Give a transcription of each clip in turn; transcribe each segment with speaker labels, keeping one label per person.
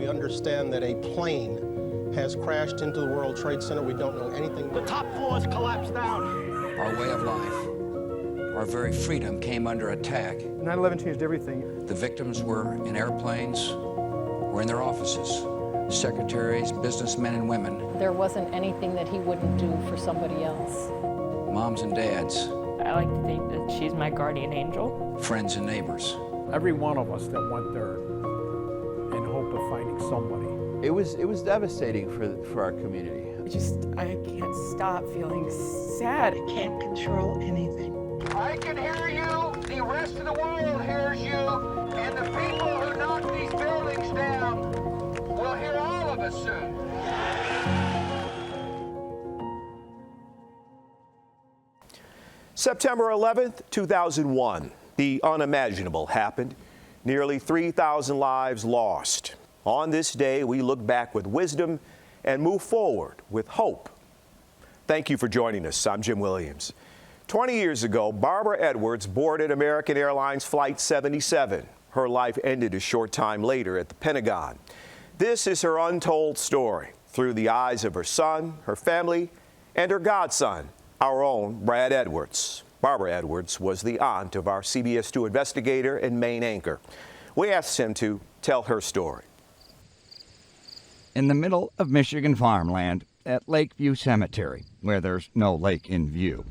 Speaker 1: We understand that a plane has crashed into the World Trade Center. We don't know anything.
Speaker 2: The top floors collapsed down.
Speaker 3: Our way of life, our very freedom came under attack.
Speaker 4: 9/11 changed everything.
Speaker 3: The victims were in airplanes or in their offices. Secretaries, businessmen and women.
Speaker 5: There wasn't anything that he wouldn't do for somebody else.
Speaker 3: Moms and dads.
Speaker 6: I like to think that she's my guardian angel.
Speaker 3: Friends and neighbors.
Speaker 4: Every one of us that went there in hope of finding somebody.
Speaker 7: It was devastating for our community.
Speaker 8: I can't stop feeling sad.
Speaker 9: I can't control anything.
Speaker 2: I can hear you. The rest of the world hears you. And the people who knocked these buildings down will hear all of us soon.
Speaker 10: September 11th, 2001. The unimaginable happened. Nearly 3,000 lives lost. On this day, we look back with wisdom and move forward with hope. Thank you for joining us. I'm Jim Williams. 20 years ago, Barbara Edwards boarded American Airlines Flight 77. Her life ended a short time later at the Pentagon. This is her untold story through the eyes of her son, her family, and her godson, our own Brad Edwards. Barbara Edwards was the aunt of our CBS 2 investigator and main anchor. We asked him to tell her story.
Speaker 11: In the middle of Michigan farmland at Lakeview Cemetery, where there's no lake in view,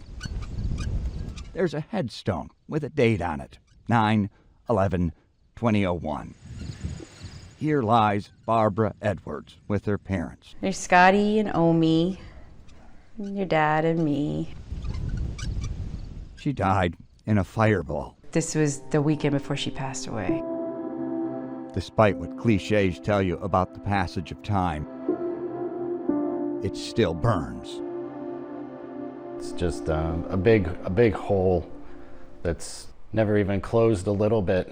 Speaker 11: there's a headstone with a date on it, 9/11/2001. Here lies Barbara Edwards with her parents.
Speaker 12: There's Scotty and Omi, and your dad and me.
Speaker 11: She died in a fireball.
Speaker 12: This was the weekend before she passed away.
Speaker 11: Despite what cliches tell you about the passage of time, it still burns.
Speaker 13: It's just a big hole that's never even closed a little bit.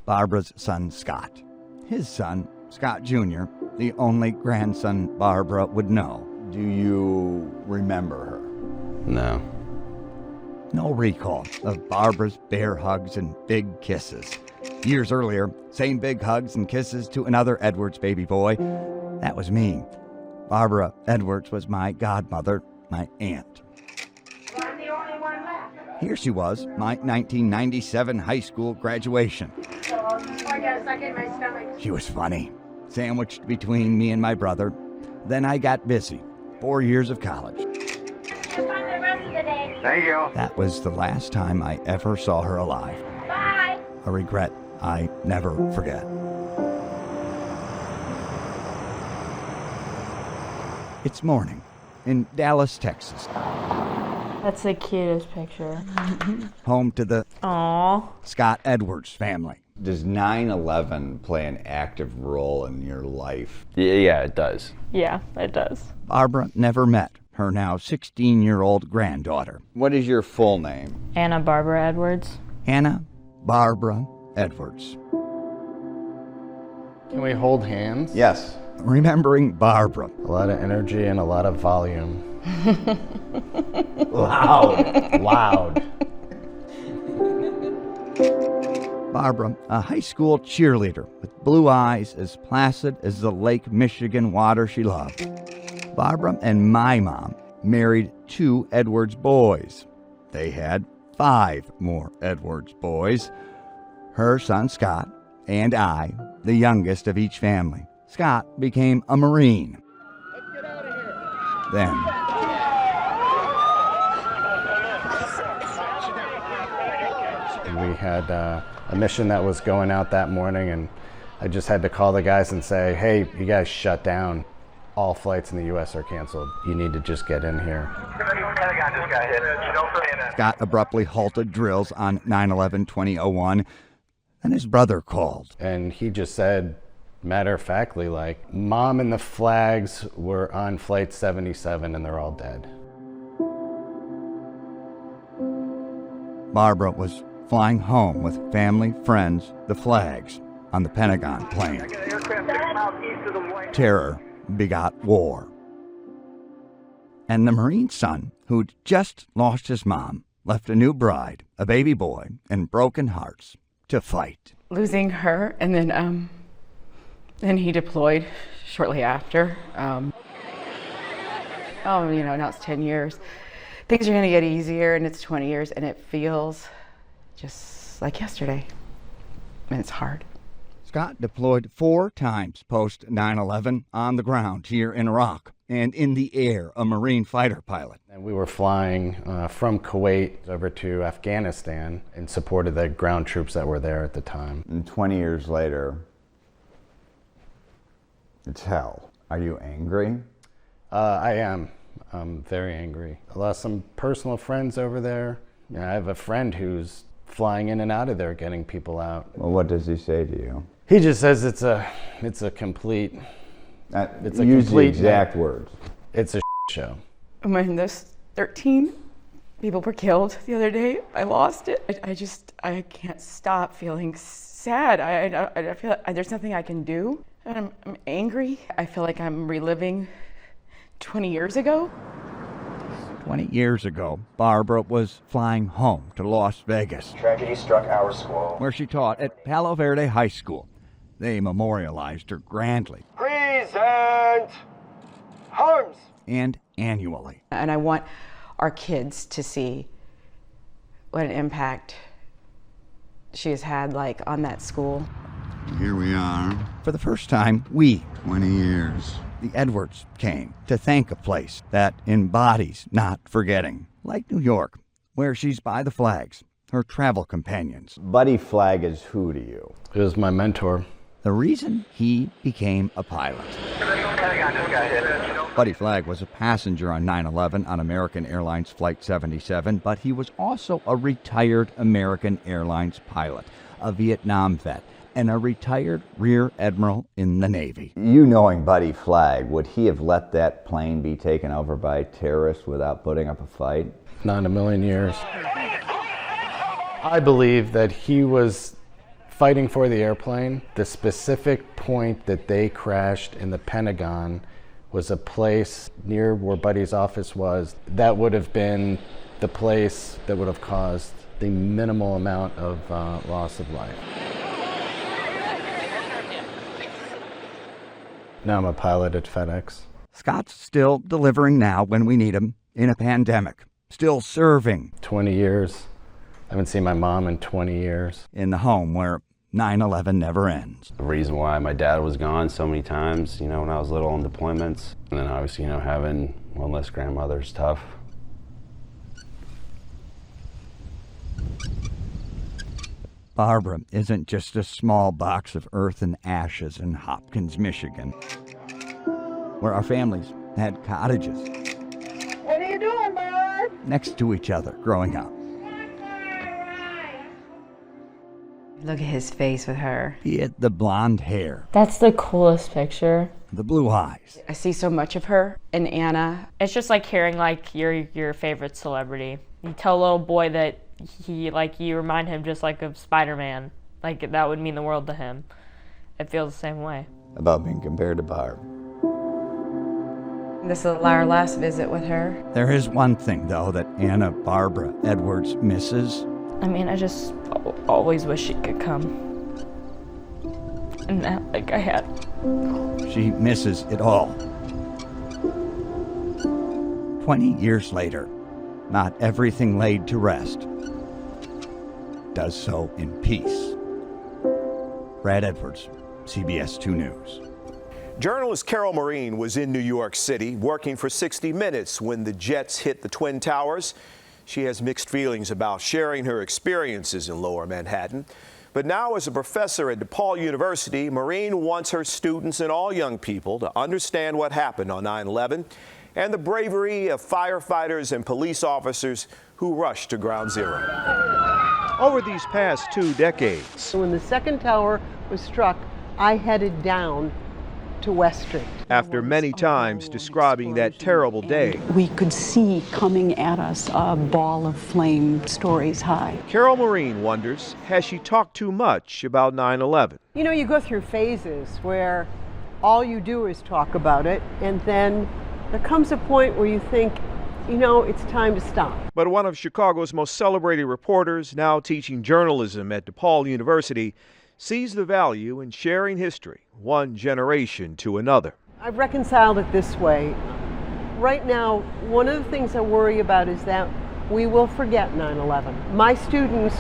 Speaker 11: Barbara's son, Scott. His son, Scott Jr., the only grandson Barbara would know.
Speaker 7: Do you remember her?
Speaker 13: No.
Speaker 11: No recall of Barbara's bear hugs and big kisses. Years earlier, same big hugs and kisses to another Edwards baby boy. That was me. Barbara Edwards was my godmother, my aunt.
Speaker 9: I'm the only one left.
Speaker 11: Here she was, my 1997 high school graduation.
Speaker 9: So I got a suck in my stomach.
Speaker 11: She was funny, sandwiched between me and my brother. Then I got busy. 4 years of college.
Speaker 9: Just on the rest of the day.
Speaker 2: Thank you.
Speaker 11: That was the last time I ever saw her alive.
Speaker 9: Bye.
Speaker 11: A regret I never forget. It's morning in Dallas, Texas.
Speaker 6: That's the cutest picture.
Speaker 11: Home to the
Speaker 6: Aww.
Speaker 11: Scott Edwards family.
Speaker 7: Does 9/11 play an active role in your life?
Speaker 13: Yeah, it does.
Speaker 6: Yeah, it does.
Speaker 11: Barbara never met her now 16-year-old granddaughter.
Speaker 7: What is your full name?
Speaker 6: Anna Barbara Edwards.
Speaker 11: Anna Barbara Edwards.
Speaker 13: Can we hold hands?
Speaker 7: Yes.
Speaker 11: Remembering Barbara.
Speaker 13: A lot of energy and a lot of volume.
Speaker 7: Loud.
Speaker 13: Loud.
Speaker 11: Barbara, a high school cheerleader with blue eyes as placid as the Lake Michigan water she loved. Barbara and my mom married 2 Edwards boys. They had 5 more Edwards boys. Her son Scott and I, the youngest of each family. Scott became a Marine.
Speaker 2: Let's get out of here.
Speaker 11: Then,
Speaker 13: We had a mission that was going out that morning, and I just had to call the guys and say, hey, you guys shut down. All flights in the U.S. are canceled. You need to just get in here.
Speaker 11: Scott abruptly halted drills on 9/11/2001, and his brother called.
Speaker 13: And he just said, matter-of-factly, like, Mom and the flags were on Flight 77 and they're all dead.
Speaker 11: Barbara was flying home with family, friends, the flags on the Pentagon plane. Terror begot war. And the Marine son, who'd just lost his mom, left a new bride, a baby boy, and broken hearts to fight.
Speaker 8: Losing her and then And he deployed shortly after. Now it's 10 years. Things are going to get easier, and it's 20 years, and it feels just like yesterday. And it's hard.
Speaker 11: Scott deployed 4 times post 9/11 on the ground here in Iraq and in the air, a Marine fighter pilot.
Speaker 13: And we were flying from Kuwait over to Afghanistan in support of the ground troops that were there at the time.
Speaker 7: And 20 years later, it's hell. Are you angry?
Speaker 13: I am. I'm very angry. I lost some personal friends over there. I have a friend who's flying in and out of there, getting people out.
Speaker 7: Well, what does he say to you?
Speaker 13: He just says it's a complete.
Speaker 7: Use the exact words.
Speaker 13: It's a show.
Speaker 8: When those 13 people were killed the other day, I lost it. I can't stop feeling sad. I feel like there's nothing I can do. I'm angry. I feel like I'm reliving 20 years ago.
Speaker 11: 20 years ago, Barbara was flying home to Las Vegas.
Speaker 14: Tragedy struck our school,
Speaker 11: where she taught at Palo Verde High School. They memorialized her grandly.
Speaker 14: Present arms.
Speaker 11: And annually.
Speaker 8: And I want our kids to see what an impact she has had, like, on that school.
Speaker 11: Here we are. For the first time, 20 years, the Edwards came to thank a place that embodies not forgetting, like New York, where she's by the flags, her travel companions.
Speaker 7: Buddy Flagg is who to you?
Speaker 13: He was my mentor.
Speaker 11: The reason he became a pilot. Buddy Flagg was a passenger on 9/11 on American Airlines Flight 77, but he was also a retired American Airlines pilot, a Vietnam vet, and a retired Rear Admiral in the Navy.
Speaker 7: You knowing Buddy Flagg, would he have let that plane be taken over by terrorists without putting up a fight?
Speaker 13: Not in a million years. I believe that he was fighting for the airplane. The specific point that they crashed in the Pentagon was a place near where Buddy's office was. That would have been the place that would have caused the minimal amount of loss of life. Now I'm a pilot at FedEx.
Speaker 11: Scott's still delivering now when we need him in a pandemic. Still serving.
Speaker 13: 20 years. I haven't seen my mom in 20 years.
Speaker 11: In the home where 9/11 never ends.
Speaker 15: The reason why my dad was gone so many times, when I was little on deployments, and then obviously, having one less grandmother is tough.
Speaker 11: Barbara isn't just a small box of earth and ashes in Hopkins, Michigan, where our families had cottages.
Speaker 9: What are you doing, bud?
Speaker 11: Next to each other growing up.
Speaker 12: Look at his face with her.
Speaker 11: Be it the blonde hair.
Speaker 6: That's the coolest picture.
Speaker 11: The blue eyes.
Speaker 8: I see so much of her in Anna.
Speaker 6: It's just like hearing your favorite celebrity. You tell a little boy that you remind him just like of Spider-Man. Like that would mean the world to him. It feels the same way.
Speaker 7: About being compared to Barb.
Speaker 12: This is our last visit with her.
Speaker 11: There is one thing, though, that Anna Barbara Edwards misses.
Speaker 6: I just always wish she could come. And not like I had.
Speaker 11: She misses it all. 20 years later, not everything laid to rest does so in peace. Brad Edwards, CBS 2 News.
Speaker 10: Journalist Carol Maureen was in New York City working for 60 Minutes when the jets hit the Twin Towers. She has mixed feelings about sharing her experiences in Lower Manhattan. But now as a professor at DePaul University, Maureen wants her students and all young people to understand what happened on 9/11 and the bravery of firefighters and police officers who rushed to Ground Zero.
Speaker 16: Over these past 2 decades,
Speaker 17: when the second tower was struck, I headed down to West Street.
Speaker 16: After many times describing that terrible day,
Speaker 18: we could see coming at us a ball of flame stories high.
Speaker 16: Carol Maureen wonders, has she talked too much about 9/11?
Speaker 17: You go through phases where all you do is talk about it, and then there comes a point where you think, it's time to stop.
Speaker 16: But one of Chicago's most celebrated reporters, now teaching journalism at DePaul University, sees the value in sharing history one generation to another.
Speaker 17: I've reconciled it this way. Right now, one of the things I worry about is that we will forget 9/11. My students,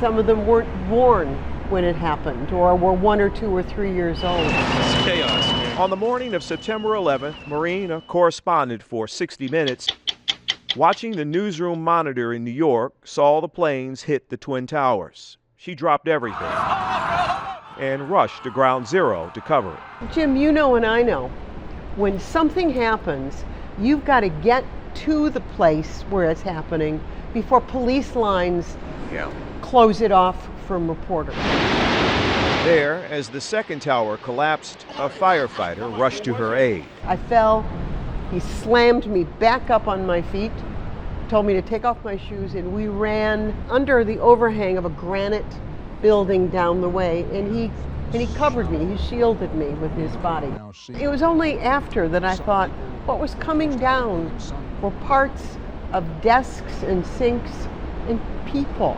Speaker 17: some of them weren't born when it happened, or were 1 or 2 or 3 years old.
Speaker 16: It's chaos, man. On the morning of September 11th, Maureen, a correspondent for 60 Minutes, watching the newsroom monitor in New York, saw the planes hit the Twin Towers. She dropped everything and rushed to Ground Zero to cover it.
Speaker 17: Jim, you know and I know, when something happens, you've got to get to the place where it's happening before police lines close it off from reporters.
Speaker 16: There, as the second tower collapsed, a firefighter rushed to her aid.
Speaker 17: I fell. He slammed me back up on my feet, told me to take off my shoes, and we ran under the overhang of a granite building down the way, and he covered me. He shielded me with his body. It was only after that I thought what was coming down were parts of desks and sinks and people.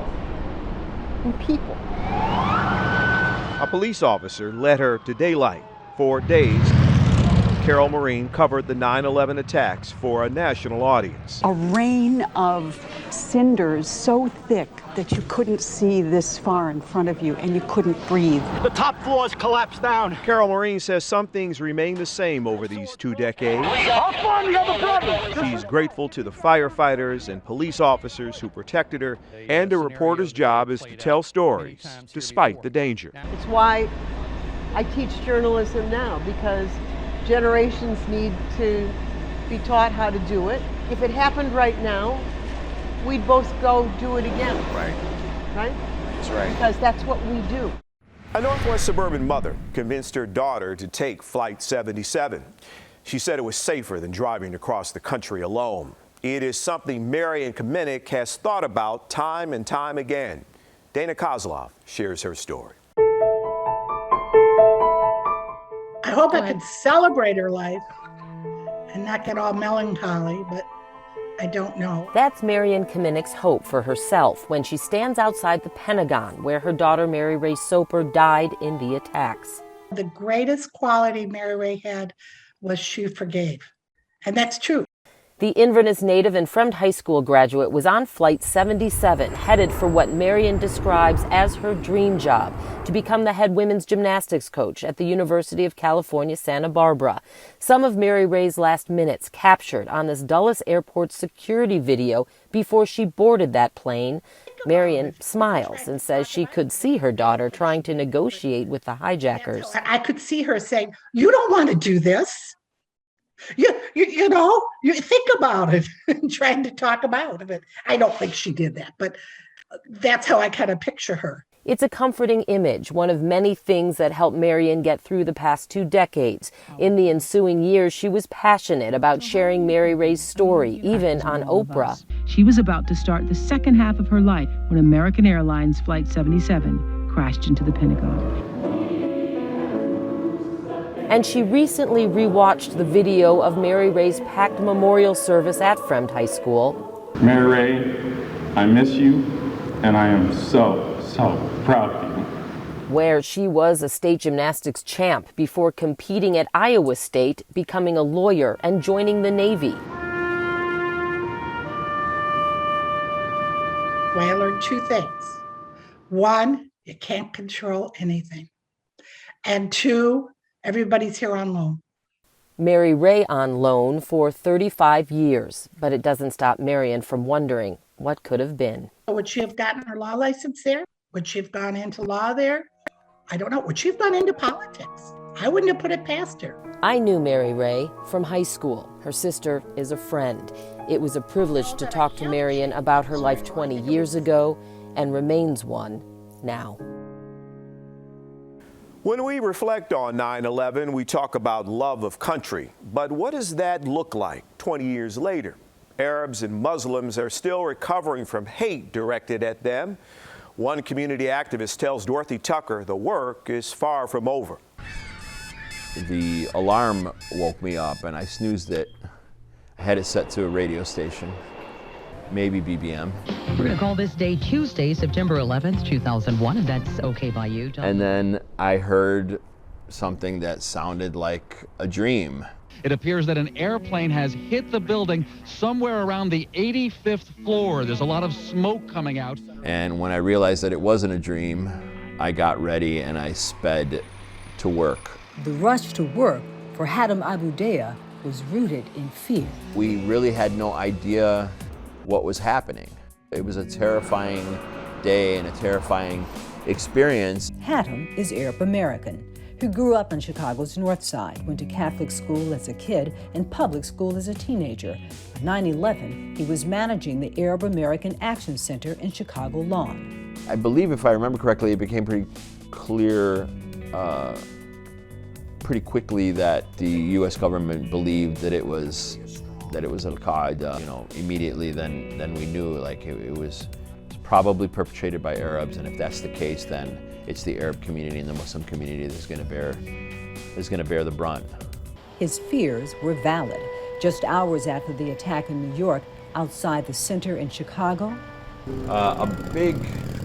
Speaker 16: A police officer led her to daylight. For days, Carol Maureen covered the 9/11 attacks for a national audience.
Speaker 18: A rain of cinders so thick that you couldn't see this far in front of you and you couldn't breathe.
Speaker 19: The top floors collapsed down.
Speaker 16: Carol Maureen says some things remain the same over these 2 decades.
Speaker 19: I'll find the other brothers.
Speaker 16: She's grateful to the firefighters and police officers who protected her, and a reporter's job is to tell stories despite the danger.
Speaker 17: It's why I teach journalism now, because generations need to be taught how to do it. If it happened right now, we'd both go do it again. Right?
Speaker 10: That's right.
Speaker 17: Because that's what we do.
Speaker 10: A Northwest suburban mother convinced her daughter to take Flight 77. She said it was safer than driving across the country alone. It is something Marian Kamienic has thought about time and time again. Dana Kozlov shares her story.
Speaker 9: I hope I could celebrate her life and not get all melancholy, but I don't know.
Speaker 20: That's Marian Kamienic's hope for herself when she stands outside the Pentagon, where her daughter Mary Rae Soper died in the attacks.
Speaker 9: The greatest quality Mary Rae had was she forgave. And that's true.
Speaker 20: The Inverness native and Fremd High School graduate was on Flight 77, headed for what Marian describes as her dream job, to become the head women's gymnastics coach at the University of California, Santa Barbara. Some of Mary Rae's last minutes captured on this Dulles Airport security video before she boarded that plane. Marian smiles and says she could see her daughter trying to negotiate with the hijackers.
Speaker 9: I could see her saying, "You don't want to do this. You know, you think about it," and trying to talk about it. I don't think she did that, but that's how I kind of picture her.
Speaker 20: It's a comforting image, one of many things that helped Marian get through the past 2 decades. In the ensuing years, she was passionate about sharing Mary Rae's story, even on Oprah.
Speaker 21: She was about to start the second half of her life when American Airlines Flight 77 crashed into the Pentagon.
Speaker 20: And she recently rewatched the video of Mary Rae's packed memorial service at Fremd High School.
Speaker 22: Mary Rae, I miss you, and I am so proud of you.
Speaker 20: Where she was a state gymnastics champ before competing at Iowa State, becoming a lawyer, and joining the Navy.
Speaker 9: Well, I learned 2 things. 1, you can't control anything. And 2, everybody's here on loan.
Speaker 20: Mary Rae on loan for 35 years, but it doesn't stop Marian from wondering what could have been.
Speaker 9: Would she have gotten her law license there? Would she have gone into law there? I don't know. Would she have gone into politics? I wouldn't have put it past her.
Speaker 20: I knew Mary Rae from high school. Her sister is a friend. It was a privilege to talk to Marian about her life 20 years ago, and remains one now.
Speaker 10: When we reflect on 9/11, we talk about love of country. But what does that look like 20 years later? Arabs and Muslims are still recovering from hate directed at them. One community activist tells Dorothy Tucker the work is far from over.
Speaker 23: The alarm woke me up and I snoozed it. I had it set to a radio station.
Speaker 1: maybe BBM.
Speaker 3: We're going to call this day Tuesday, September 11th, 2001, if that's okay by you.
Speaker 1: And then I heard something that sounded like a dream.
Speaker 5: It appears that an airplane has hit the building somewhere around the 85th floor. There's a lot of smoke coming out.
Speaker 1: And when I realized that it wasn't a dream, I got ready and I sped to work.
Speaker 24: The rush to work for Hatem Abu Deya was rooted in fear.
Speaker 1: We really had no idea what was happening. It was a terrifying day and a terrifying experience.
Speaker 24: Hatem is Arab American, who grew up on Chicago's North Side, went to Catholic school as a kid and public school as a teenager. On 9/11, he was managing the Arab American Action Center in Chicago Lawn.
Speaker 1: I believe, if I remember correctly, it became pretty clear pretty quickly that the U.S. government believed that it was Al-Qaeda. You know, immediately then we knew like it was probably perpetrated by Arabs, and if that's the case, then it's the Arab community and the Muslim community that's going to bear the brunt.
Speaker 24: His fears were valid. Just hours after the attack in New York, outside the center in Chicago,
Speaker 1: a big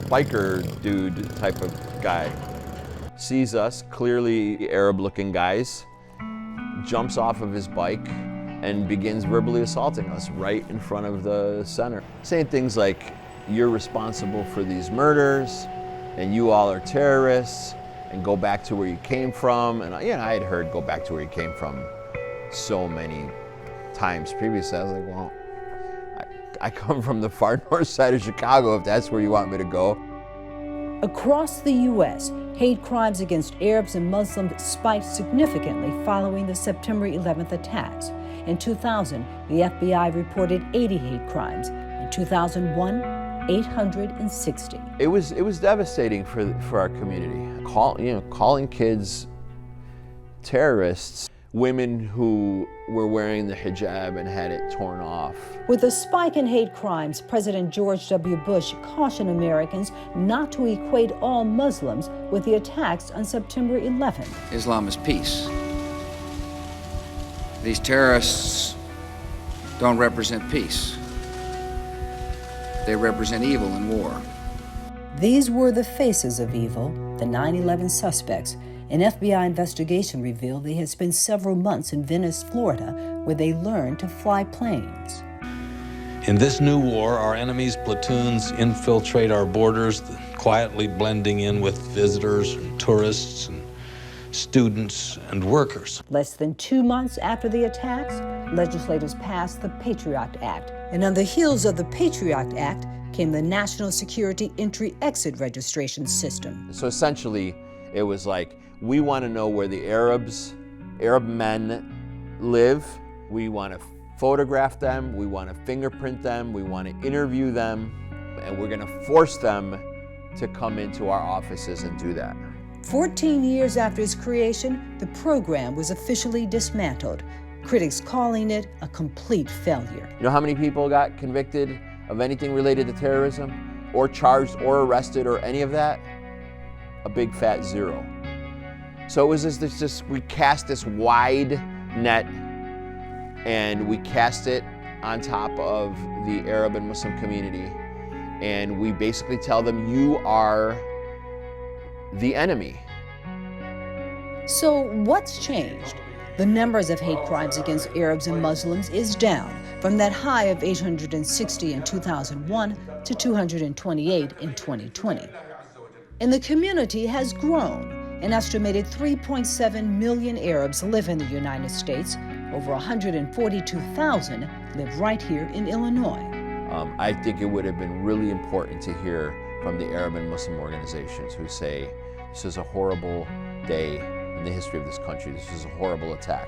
Speaker 1: biker dude type of guy sees us, clearly Arab-looking guys, jumps off of his bike and begins verbally assaulting us right in front of the center, saying things like, "You're responsible for these murders, and you all are terrorists, and go back to where you came from." And I had heard "go back to where you came from" so many times previously. I was like, well, I come from the far north side of Chicago, if that's where you want me to go.
Speaker 24: across the U.S., hate crimes against Arabs and Muslims spiked significantly following the September 11th attacks. In 2000, the FBI reported 80 hate crimes. In 2001, 860.
Speaker 1: It was devastating for our community. Calling kids terrorists, women who were wearing the hijab and had it torn off.
Speaker 24: With the spike in hate crimes, President George W. Bush cautioned Americans not to equate all Muslims with the attacks on September 11th.
Speaker 25: Islam is peace. These terrorists don't represent peace. They represent evil and war.
Speaker 24: These were the faces of evil, the 9/11 suspects. An FBI investigation revealed they had spent several months in Venice, Florida, where they learned to fly planes.
Speaker 26: In this new war, our enemies' platoons infiltrate our borders, quietly blending in with visitors and tourists and students and workers.
Speaker 24: Less than 2 months after the attacks, legislators passed the Patriot Act. And on the heels of the Patriot Act came the National Security Entry-Exit Registration System.
Speaker 1: So essentially, it was like, we want to know where the Arab men live. We want to photograph them. We want to fingerprint them. We want to interview them. And we're going to force them to come into our offices and do that.
Speaker 24: 14 years after its creation, the program was officially dismantled, critics calling it a complete failure.
Speaker 1: You know how many people got convicted of anything related to terrorism, or charged or arrested or any of that? A big fat zero. So it was we cast this wide net, and we cast it on top of the Arab and Muslim community, and we basically tell them, you are the enemy.
Speaker 24: So what's changed? The numbers of hate crimes against Arabs and Muslims is down from that high of 860 in 2001 to 228 in 2020. And the community has grown. An estimated 3.7 million Arabs live in the United States. Over 142,000 live right here in Illinois.
Speaker 1: I think it would have been really important to hear from the Arab and Muslim organizations who say, this is a horrible day in the history of this country. This is a horrible attack.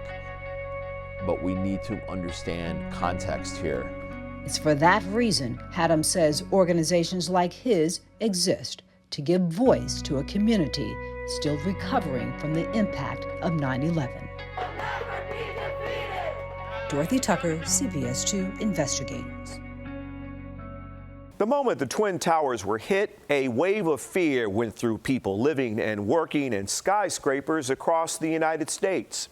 Speaker 1: But we need to understand context here.
Speaker 24: It's for that reason, Hatem says organizations like his exist, to give voice to a community still recovering from the impact of 9/11. Dorothy Tucker, CBS 2 Investigators.
Speaker 10: The moment the Twin Towers were hit, a wave of fear went through people living and working in skyscrapers across the United States.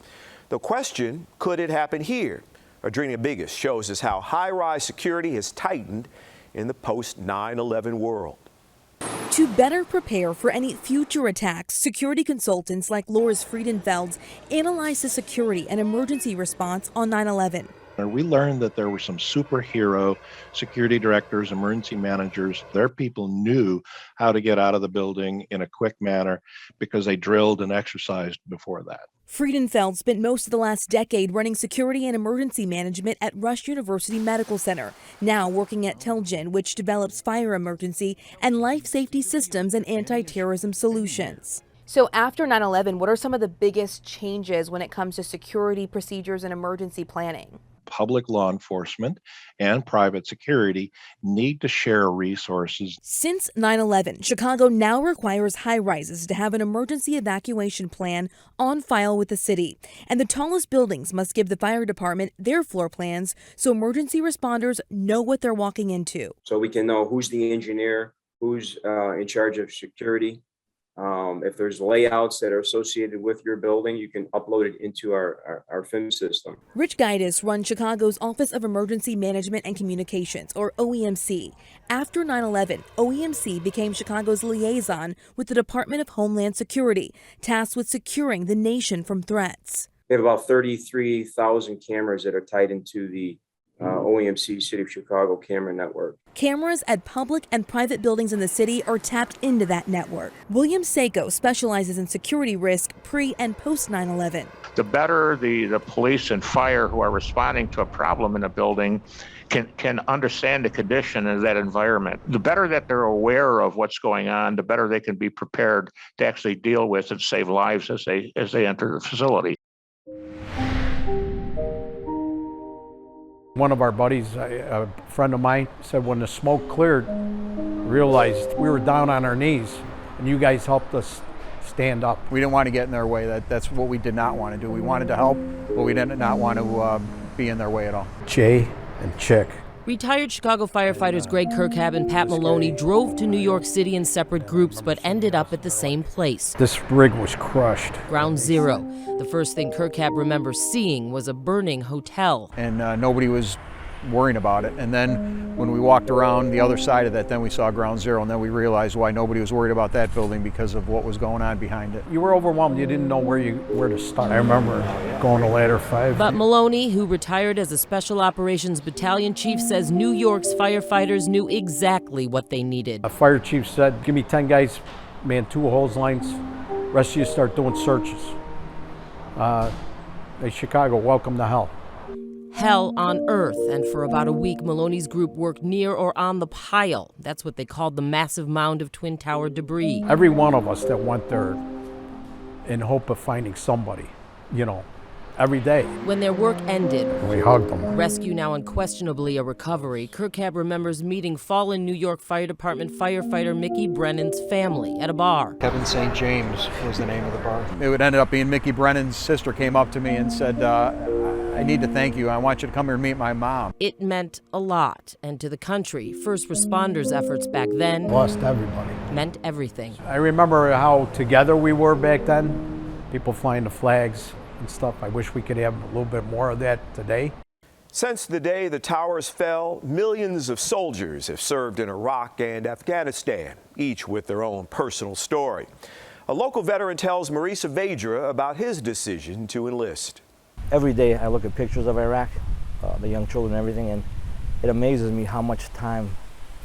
Speaker 10: The question, could it happen here? Adrena Biggis shows us how high-rise security has tightened in the post-9/11 world.
Speaker 2: To better prepare for any future attacks, security consultants like Loris Friedenfelds analyzed the security and emergency response on 9/11.
Speaker 4: We learned that there were some superhero security directors, emergency managers. Their people knew how to get out of the building in a quick manner because they drilled and exercised before that.
Speaker 2: Friedenfeld spent most of the last decade running security and emergency management at Rush University Medical Center, now working at Telgen, which develops fire emergency and life safety systems and anti-terrorism solutions.
Speaker 8: So after 9/11, what are some of the biggest changes when it comes to security procedures and emergency planning?
Speaker 4: Public law enforcement and private security need to share resources.
Speaker 2: Since 9/11, Chicago now requires high-rises to have an emergency evacuation plan on file with the city. And the tallest buildings must give the fire department their floor plans so emergency responders know what they're walking into.
Speaker 13: So we can know who's the engineer, who's in charge of security. If there's layouts that are associated with your building, you can upload it into our FIM system.
Speaker 2: Rich Gaitis runs Chicago's Office of Emergency Management and Communications, or OEMC. After 9/11, OEMC became Chicago's liaison with the Department of Homeland Security, tasked with securing the nation from threats.
Speaker 13: We have about 33,000 cameras that are tied into the OEMC City of Chicago camera network.
Speaker 2: Cameras at public and private buildings in the city are tapped into that network. William Seiko specializes in security risk pre and post 9/11.
Speaker 14: The better the police and fire who are responding to a problem in a building can understand the condition of that environment. The better that they're aware of what's going on, the better they can be prepared to actually deal with and save lives as they enter the facility.
Speaker 15: One of our buddies, a friend of mine, said when the smoke cleared, realized we were down on our knees, and you guys helped us stand up.
Speaker 27: We didn't want to get in their way. That's what we did not want to do. We wanted to help, but we did not want to be in their way at all.
Speaker 15: Jay and Chick.
Speaker 20: Retired Chicago firefighters Greg Kirkhab and Pat Maloney drove to New York City in separate groups but ended up at the same place.
Speaker 15: This rig was crushed.
Speaker 20: Ground Zero. The first thing Kirkhab remembers seeing was a burning hotel.
Speaker 27: And nobody was worrying about it. And then when we walked around the other side of that, then we saw Ground Zero, and then we realized why nobody was worried about that building because of what was going on behind it.
Speaker 15: You were overwhelmed. You didn't know where to start. I remember going to Ladder 5.
Speaker 20: But Maloney, who retired as a Special Operations Battalion Chief, says New York's firefighters knew exactly what they needed.
Speaker 15: A fire chief said, give me 10 guys, man, 2 hose lines, rest of you start doing searches. Chicago, welcome to hell.
Speaker 20: Hell on earth, and for about a week, Maloney's group worked near or on the pile. That's what they called the massive mound of Twin Tower debris.
Speaker 15: Every one of us that went there in hope of finding somebody, every day.
Speaker 20: When their work ended,
Speaker 15: we hugged them.
Speaker 20: Rescue now unquestionably a recovery. Kirkhab remembers meeting fallen New York Fire Department firefighter Mickey Brennan's family at a bar.
Speaker 27: Kevin St. James was the name of the bar. It would end up being Mickey Brennan's sister came up to me and said, I need to thank you. I want you to come here and meet my mom.
Speaker 20: It meant a lot, and to the country, first responders' efforts back then
Speaker 15: lost everybody.
Speaker 20: Meant everything.
Speaker 15: I remember how together we were back then, people flying the flags and stuff. I wish we could have a little bit more of that today.
Speaker 10: Since the day the towers fell, millions of soldiers have served in Iraq and Afghanistan, each with their own personal story. A local veteran tells Marisa Vedra about his decision to enlist.
Speaker 28: Every day I look at pictures of Iraq, the young children and everything, and it amazes me how much time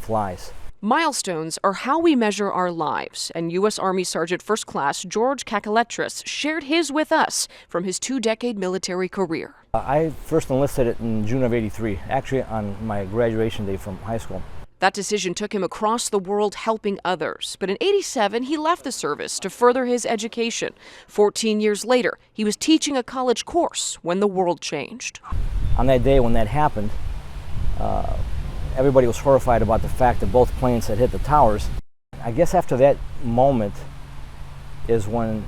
Speaker 28: flies.
Speaker 29: Milestones are how we measure our lives, and U.S. Army Sergeant First Class George Kakaletris shared his with us from his 2-decade military career.
Speaker 28: I first enlisted in June of '83, actually on my graduation day from high school.
Speaker 29: That decision took him across the world helping others, but in '87 he left the service to further his education. 14 years later, he was teaching a college course when the world changed.
Speaker 28: On that day when that happened, everybody was horrified about the fact that both planes had hit the towers. I guess after that moment is when,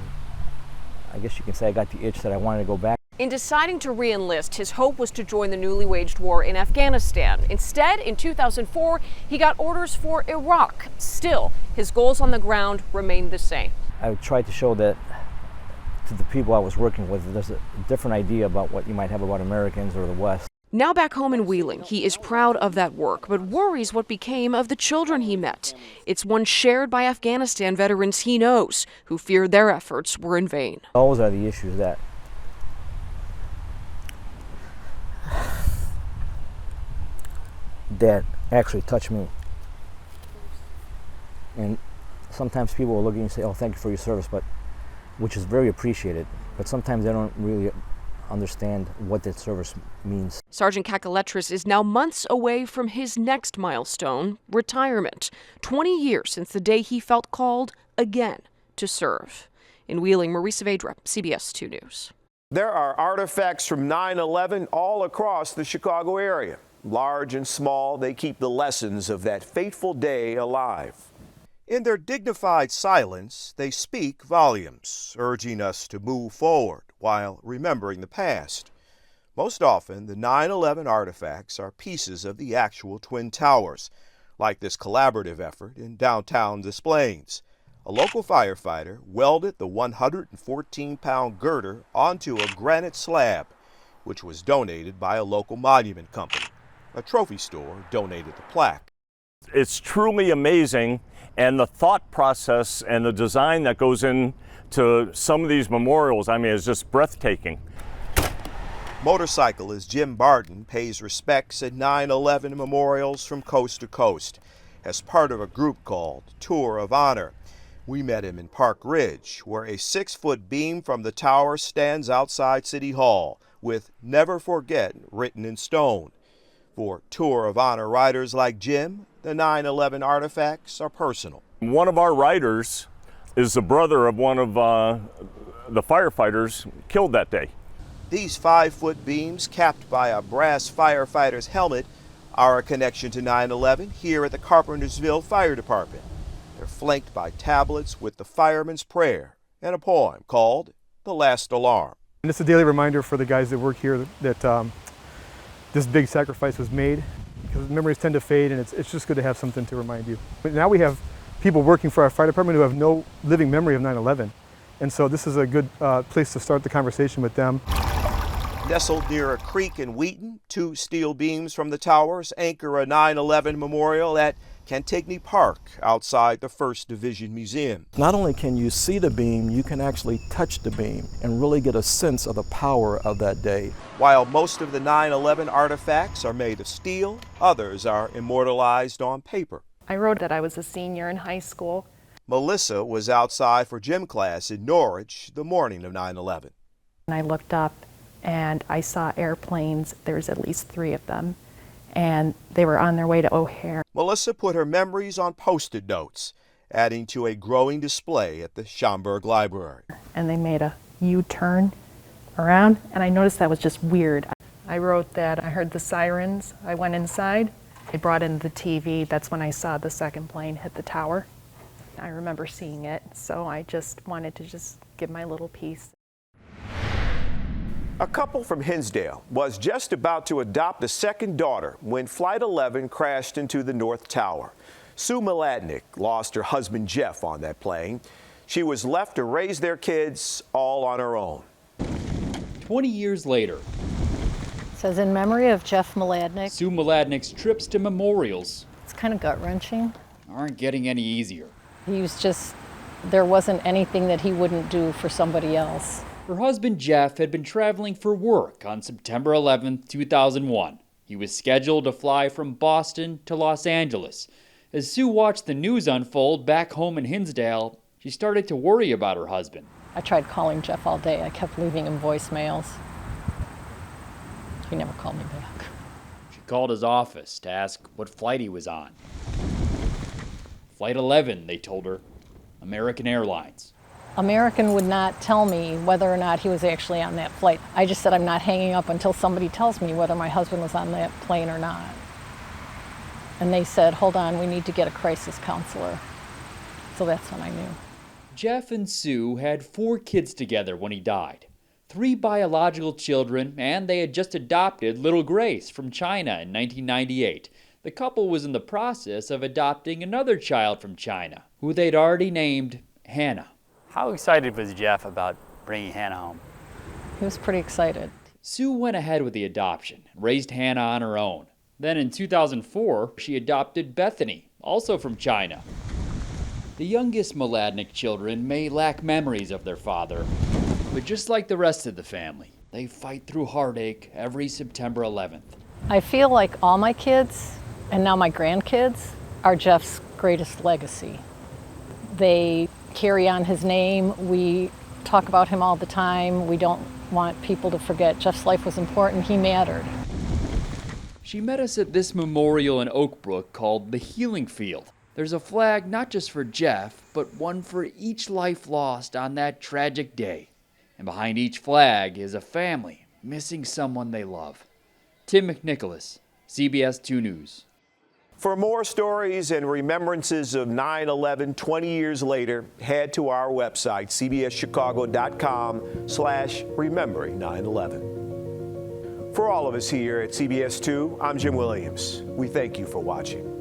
Speaker 28: I guess you can say, I got the itch that I wanted to go back.
Speaker 29: In deciding to re-enlist, his hope was to join the newly waged war in Afghanistan. Instead, in 2004, he got orders for Iraq. Still, his goals on the ground remained the same.
Speaker 28: I tried to show that to the people I was working with, there's a different idea about what you might have about Americans or the West.
Speaker 29: Now back home in Wheeling, he is proud of that work, but worries what became of the children he met. It's one shared by Afghanistan veterans he knows, who feared their efforts were in vain.
Speaker 28: Those are the issues that actually touch me. And sometimes people will look at you and say, oh, thank you for your service, which is very appreciated. But sometimes they don't really understand what that service means.
Speaker 29: Sergeant Kakaletris is now months away from his next milestone, retirement. 20 years since the day he felt called again to serve. In Wheeling, Marie Saavedra, CBS 2 News.
Speaker 10: There are artifacts from 9/11 all across the Chicago area. Large and small, they keep the lessons of that fateful day alive. In their dignified silence, they speak volumes, urging us to move forward while remembering the past. Most often, the 9/11 artifacts are pieces of the actual Twin Towers, like this collaborative effort in downtown Des Plaines. A local firefighter welded the 114-pound girder onto a granite slab, which was donated by a local monument company. A trophy store donated the plaque.
Speaker 6: It's truly amazing, and the thought process and the design that goes into some of these memorials, I mean, is just breathtaking.
Speaker 10: Motorcyclist Jim Barton pays respects at 9/11 memorials from coast to coast as part of a group called Tour of Honor. We met him in Park Ridge, where a 6-foot beam from the tower stands outside City Hall with "Never Forget" written in stone. For Tour of Honor riders like Jim, the 9/11 artifacts are personal.
Speaker 6: One of our riders is the brother of one of the firefighters killed that day.
Speaker 10: These 5-foot beams, capped by a brass firefighter's helmet, are a connection to 9/11 here at the Carpentersville Fire Department. They're flanked by tablets with the fireman's prayer and a poem called "The Last Alarm."
Speaker 7: And it's a daily reminder for the guys that work here that this big sacrifice was made, because memories tend to fade, and it's just good to have something to remind you. But now we have people working for our fire department who have no living memory of 9/11, and so this is a good place to start the conversation with them.
Speaker 10: Nestled near a creek in Wheaton, 2 steel beams from the towers anchor a 9/11 memorial at Cantigny Park outside the 1st Division Museum.
Speaker 11: Not only can you see the beam, you can actually touch the beam and really get a sense of the power of that day.
Speaker 10: While most of the 9/11 artifacts are made of steel, others are immortalized on paper.
Speaker 12: I wrote that I was a senior in high school.
Speaker 10: Melissa was outside for gym class in Norwich the morning of 9/11.
Speaker 12: And I looked up and I saw airplanes. There's at least 3 of them, and they were on their way to O'Hare.
Speaker 10: Melissa put her memories on Post-it notes, adding to a growing display at the Schomburg Library.
Speaker 12: And they made a U-turn around, and I noticed that was just weird. I wrote that I heard the sirens. I went inside. I brought in the TV. That's when I saw the second plane hit the tower. I remember seeing it, so I just wanted to just give my little piece.
Speaker 10: A couple from Hinsdale was just about to adopt a second daughter when Flight 11 crashed into the North Tower. Sue Mladnick lost her husband Jeff on that plane. She was left to raise their kids all on her own.
Speaker 16: 20 years later,
Speaker 17: it says in memory of Jeff Mladnick.
Speaker 16: Sue Mladnick's trips to memorials,
Speaker 17: it's kind of gut-wrenching,
Speaker 16: aren't getting any easier.
Speaker 17: He was just, there wasn't anything that he wouldn't do for somebody else.
Speaker 16: Her husband Jeff had been traveling for work on September 11, 2001. He was scheduled to fly from Boston to Los Angeles. As Sue watched the news unfold back home in Hinsdale, she started to worry about her husband.
Speaker 17: I tried calling Jeff all day. I kept leaving him voicemails. He never called me back.
Speaker 16: She called his office to ask what flight he was on. Flight 11, they told her. American Airlines.
Speaker 17: American would not tell me whether or not he was actually on that flight. I just said I'm not hanging up until somebody tells me whether my husband was on that plane or not. And they said, hold on, we need to get a crisis counselor. So that's when I knew.
Speaker 16: Jeff and Sue had 4 kids together when he died. 3 biological children, and they had just adopted little Grace from China in 1998. The couple was in the process of adopting another child from China, who they'd already named Hannah.
Speaker 18: How excited was Jeff about bringing Hannah home?
Speaker 17: He was pretty excited.
Speaker 16: Sue went ahead with the adoption and raised Hannah on her own. Then in 2004, she adopted Bethany, also from China. The youngest Mladenic children may lack memories of their father, but just like the rest of the family, they fight through heartache every September 11th.
Speaker 17: I feel like all my kids, and now my grandkids, are Jeff's greatest legacy. They carry on his name. We talk about him all the time. We don't want people to forget Jeff's life was important. He mattered.
Speaker 16: She met us at this memorial in Oak Brook called the Healing Field. There's a flag not just for Jeff, but one for each life lost on that tragic day. And behind each flag is a family missing someone they love. Tim McNicholas, CBS 2 News.
Speaker 10: For more stories and remembrances of 9/11 20 years later, head to our website, cbschicago.com/remembering 9/11. For all of us here at CBS 2, I'm Jim Williams. We thank you for watching.